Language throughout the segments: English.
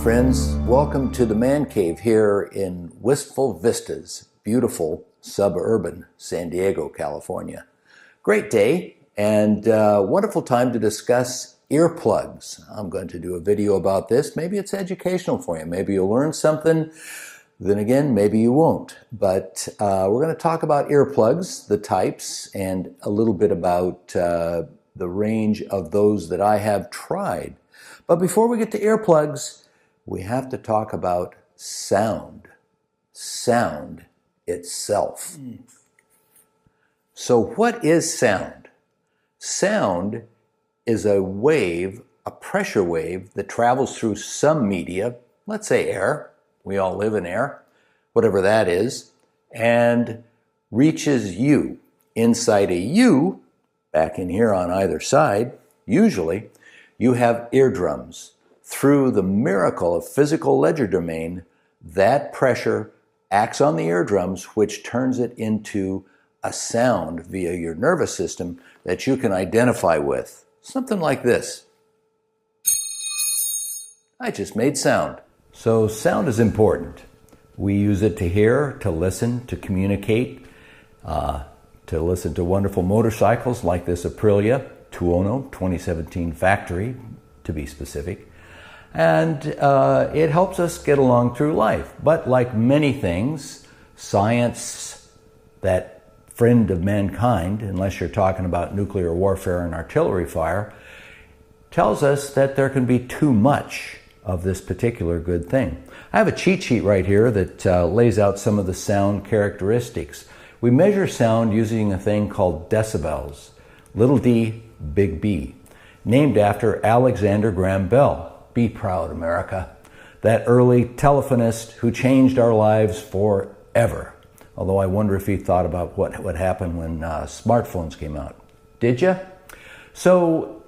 friends. Welcome to the Man Cave here in Wistful Vistas, beautiful suburban San Diego, California. Great day and wonderful time to discuss earplugs. I'm going to do a video about this. Maybe it's educational for you. Maybe you'll learn something. Then again, maybe you won't. But we're going to talk about earplugs, the types, and a little bit about the range of those that I have tried. But before we get to earplugs, we have to talk about sound. Sound itself. So what is sound? Sound is a wave, a pressure wave that travels through some media, let's say air. We all live in air, whatever that is, and reaches you. Inside a you, back in here on either side, usually, you have eardrums. Through the miracle of physical legerdemain, that pressure acts on the eardrums, which turns it into a sound via your nervous system that you can identify with. Something like this. I just made sound. So sound is important. We use it to hear, to listen, to communicate, to listen to wonderful motorcycles like this Aprilia 210 2017 factory, to be specific. And it helps us get along through life. But like many things, science, that friend of mankind, unless you're talking about nuclear warfare and artillery fire, tells us that there can be too much of this particular good thing. I have a cheat sheet right here that lays out some of the sound characteristics. We measure sound using a thing called decibels, little d, big B, named after Alexander Graham Bell. Be proud, America. That early telephonist who changed our lives forever. Although I wonder if he thought about what would happen when smartphones came out. Did you? So,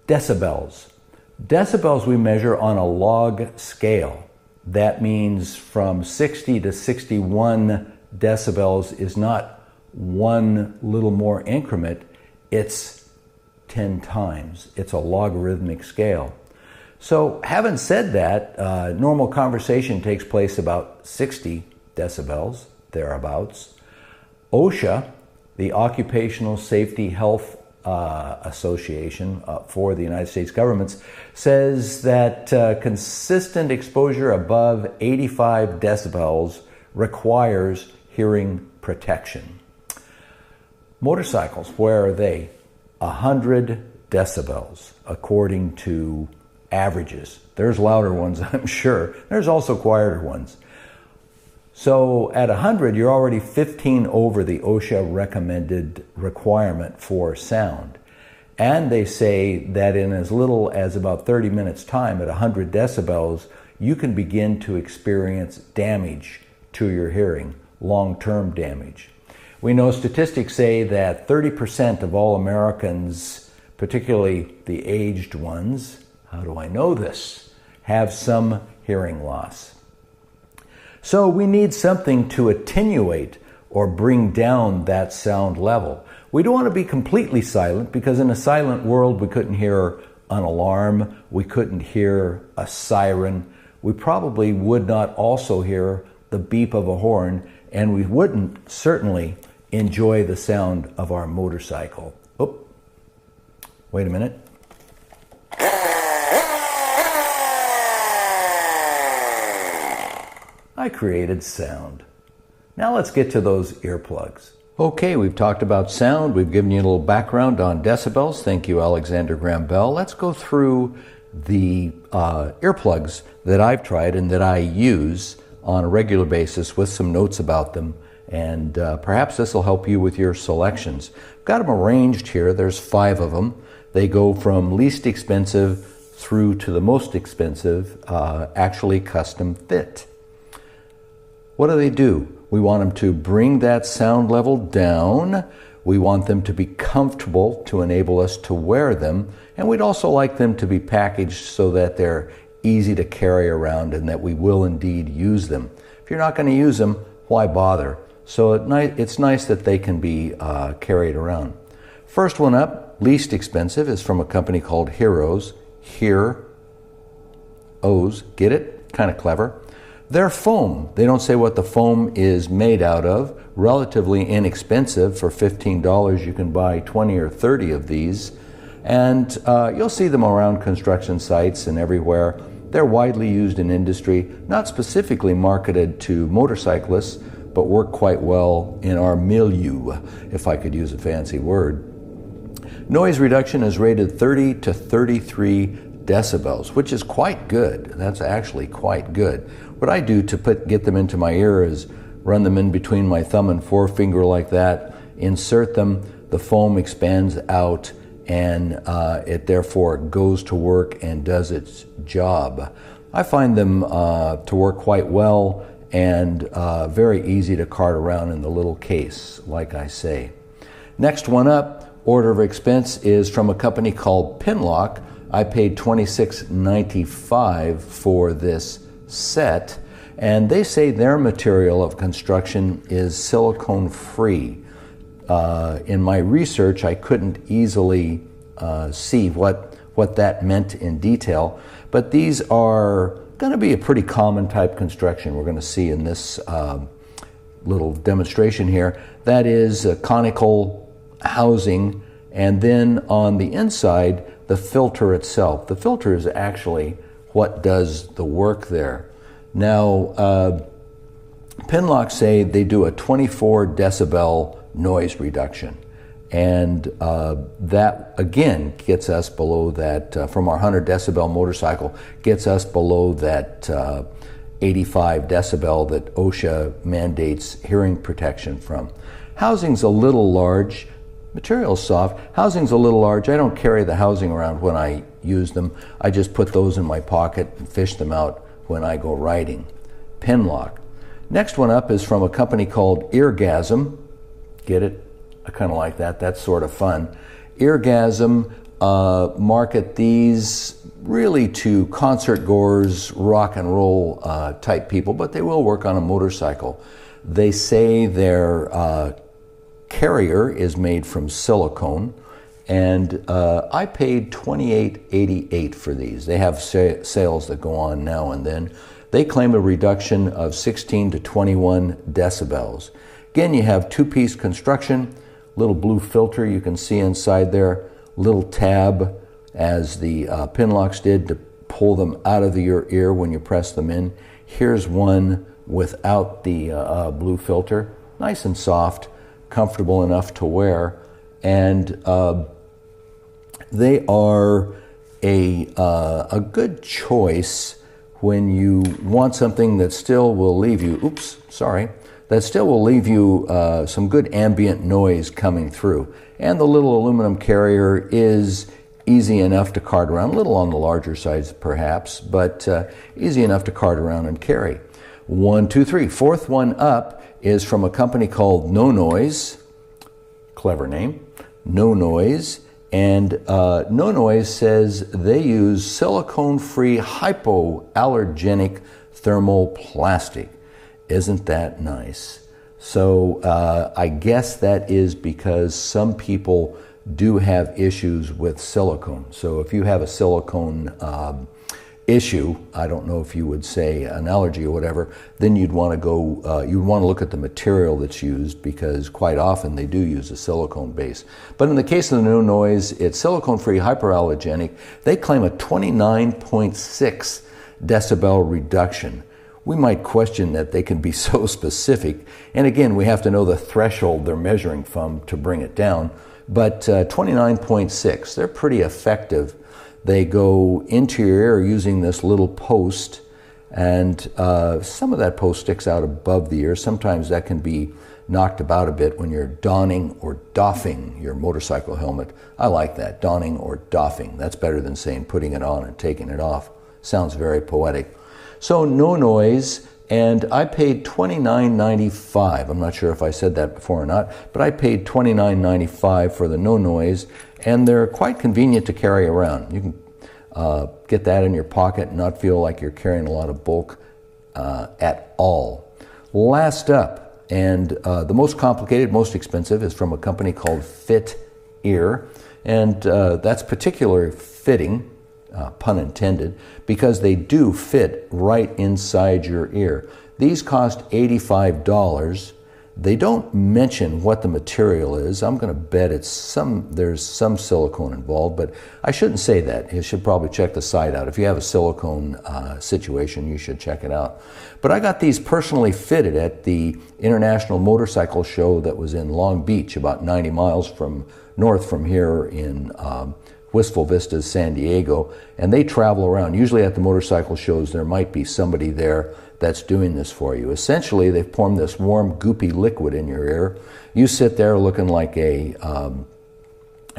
decibels. Decibels we measure on a log scale. That means from 60 to 61 decibels is not one little more increment. It's 10 times. It's a logarithmic scale. So having said that, normal conversation takes place about 60 decibels, thereabouts. OSHA, the Occupational Safety Health Association for the United States governments, says that consistent exposure above 85 decibels requires hearing protection. Motorcycles, where are they? 100 decibels, according to averages. There's louder ones, I'm sure. There's also quieter ones. So at 100, you're already 15 over the OSHA recommended requirement for sound. And they say that in as little as about 30 minutes time at 100 decibels, you can begin to experience damage to your hearing, long-term damage. We know statistics say that 30% of all Americans, particularly the aged ones, how do I know this, have some hearing loss. So we need something to attenuate or bring down that sound level. We don't want to be completely silent, because in a silent world we couldn't hear an alarm, we couldn't hear a siren, we probably would not also hear the beep of a horn, and we wouldn't certainly enjoy the sound of our motorcycle. Oh, wait a minute. I created sound. Now let's get to those earplugs. Okay, we've talked about sound. We've given you a little background on decibels. Thank you, Alexander Graham Bell. Let's go through the earplugs that I've tried and that I use on a regular basis with some notes about them. And perhaps this will help you with your selections. I've got them arranged here. There's 5 of them. They go from least expensive through to the most expensive, actually custom fit. What do? We want them to bring that sound level down. We want them to be comfortable to enable us to wear them. And we'd also like them to be packaged so that they're easy to carry around and that we will indeed use them. If you're not going to use them, why bother? So it's nice that they can be carried around. First one up, least expensive, is from a company called Heroes. Here O's. Get it? Kind of clever. They're foam. They don't say what the foam is made out of. Relatively inexpensive. For $15 you can buy 20 or 30 of these. And you'll see them around construction sites and everywhere. They're widely used in industry, not specifically marketed to motorcyclists, but work quite well in our milieu, if I could use a fancy word. Noise reduction is rated 30 to 33 decibels, which is quite good. That's actually quite good. What I do to get them into my ear is run them in between my thumb and forefinger like that, insert them, the foam expands out, and it therefore goes to work and does its job. I find them to work quite well and very easy to cart around in the little case, like I say. Next one up, order of expense, is from a company called Pinlock. I paid $26.95 for this set, and they say their material of construction is silicone free. In my research, I couldn't easily see what that meant in detail, but these are going to be a pretty common type construction we're going to see in this little demonstration here. That is a conical housing, and then on the inside, the filter itself. The filter is actually what does the work there. Now, Pinlock say they do a 24 decibel noise reduction, and that again gets us below that, from our 100 decibel motorcycle, gets us below that 85 decibel that OSHA mandates hearing protection from. Housing's a little large, material's soft, housing's a little large. I don't carry the housing around when I use them. I just put those in my pocket and fish them out when I go riding. Pinlock. Next one up is from a company called Eargasm. Get it? I kind of like that. That's sort of fun. Eargasm market these really to concert goers, rock and roll type people, but they will work on a motorcycle. They say their carrier is made from silicone, and I paid $28.88 for these. They have sales that go on now and then. They claim a reduction of 16 to 21 decibels. Again, you have two-piece construction, little blue filter you can see inside there, little tab as the Pinlocks did to pull them out of your ear when you press them in. Here's one without the blue filter, nice and soft, comfortable enough to wear, and they are a good choice when you want something that still will leave you, that still will leave you some good ambient noise coming through. And the little aluminum carrier is easy enough to cart around, a little on the larger size perhaps, but easy enough to cart around and carry. 1, 2, 3. Fourth one up is from a company called No Noise. Clever name. No Noise. And No Noise says they use silicone-free hypoallergenic thermoplastic. Isn't that nice? So I guess that is because some people do have issues with silicone. So if you have a silicone issue, I don't know if you would say an allergy or whatever, then you'd want to go, you'd want to look at the material that's used, because quite often they do use a silicone base. But in the case of the No Noise, it's silicone-free, hyperallergenic. They claim a 29.6 decibel reduction. We might question that they can be so specific. And again, we have to know the threshold they're measuring from to bring it down. But 29.6, they're pretty effective. They go into your ear using this little post, and some of that post sticks out above the ear. Sometimes that can be knocked about a bit when you're donning or doffing your motorcycle helmet. I like that, donning or doffing. That's better than saying putting it on and taking it off. Sounds very poetic. So No Noise, and I paid $29.95. I'm not sure if I said that before or not, but I paid $29.95 for the No Noise, and they're quite convenient to carry around. You can get that in your pocket and not feel like you're carrying a lot of bulk at all. Last up, and the most complicated, most expensive, is from a company called Fit Ear, and that's particular fitting. pun intended, because they do fit right inside your ear. These cost $85. They don't mention what the material is. I'm going to bet there's some silicone involved, but I shouldn't say that. You should probably check the site out. If you have a silicone situation, you should check it out. But I got these personally fitted at the International Motorcycle Show that was in Long Beach, about 90 miles north from here in Wistful Vistas, San Diego, and they travel around. Usually at the motorcycle shows there might be somebody there that's doing this for you. Essentially, they've poured this warm, goopy liquid in your ear. You sit there looking like a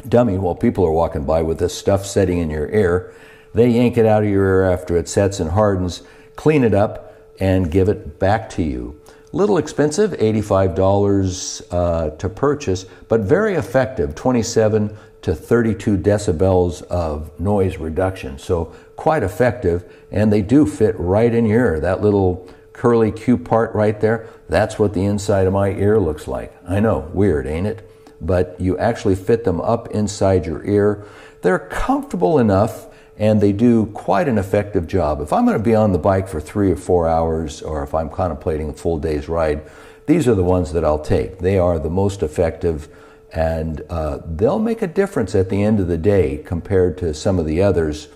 dummy while people are walking by with this stuff setting in your ear. They yank it out of your ear after it sets and hardens, clean it up, and give it back to you. Little expensive, $85 to purchase, but very effective, 27 to 32 decibels of noise reduction. So quite effective, and they do fit right in your ear. That little curly Q part right there, that's what the inside of my ear looks like. I know, weird, ain't it? But you actually fit them up inside your ear. They're comfortable enough, and they do quite an effective job. If I'm going to be on the bike for 3 or 4 hours, or if I'm contemplating a full day's ride, these are the ones that I'll take. They are the most effective, and they'll make a difference at the end of the day compared to some of the others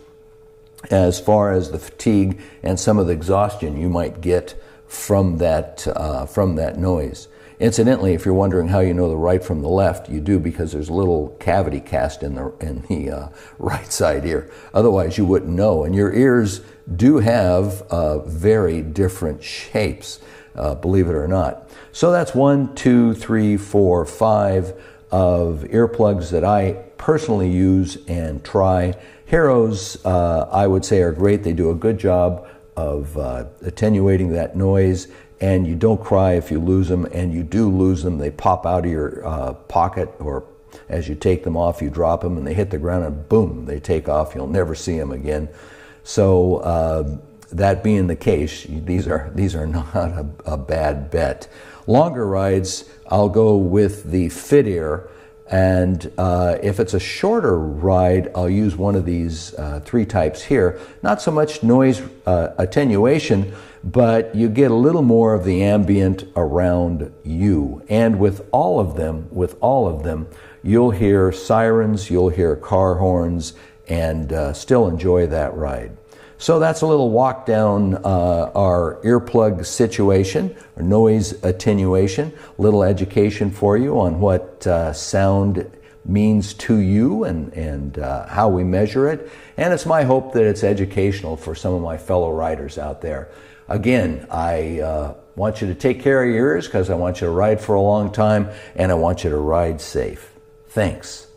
as far as the fatigue and some of the exhaustion you might get from that noise. Incidentally, if you're wondering how you know the right from the left, you do, because there's a little cavity cast in the right side ear. Otherwise, you wouldn't know. And your ears do have very different shapes, believe it or not. So that's 1, 2, 3, 4, 5 of earplugs that I personally use and try. Heroes, I would say, are great. They do a good job of attenuating that noise, and you don't cry if you lose them, and you do lose them. They pop out of your pocket, or as you take them off, you drop them, and they hit the ground, and boom, they take off. You'll never see them again. So that being the case, these are not a bad bet. Longer rides, I'll go with the Fit Ear, and if it's a shorter ride, I'll use one of these 3 types here. Not so much noise attenuation, but you get a little more of the ambient around you. And with all of them, you'll hear sirens, you'll hear car horns, and still enjoy that ride. So that's a little walk down our earplug situation, or noise attenuation, a little education for you on what sound means to you and how we measure it. And it's my hope that it's educational for some of my fellow riders out there. Again, I want you to take care of your ears, because I want you to ride for a long time, and I want you to ride safe. Thanks.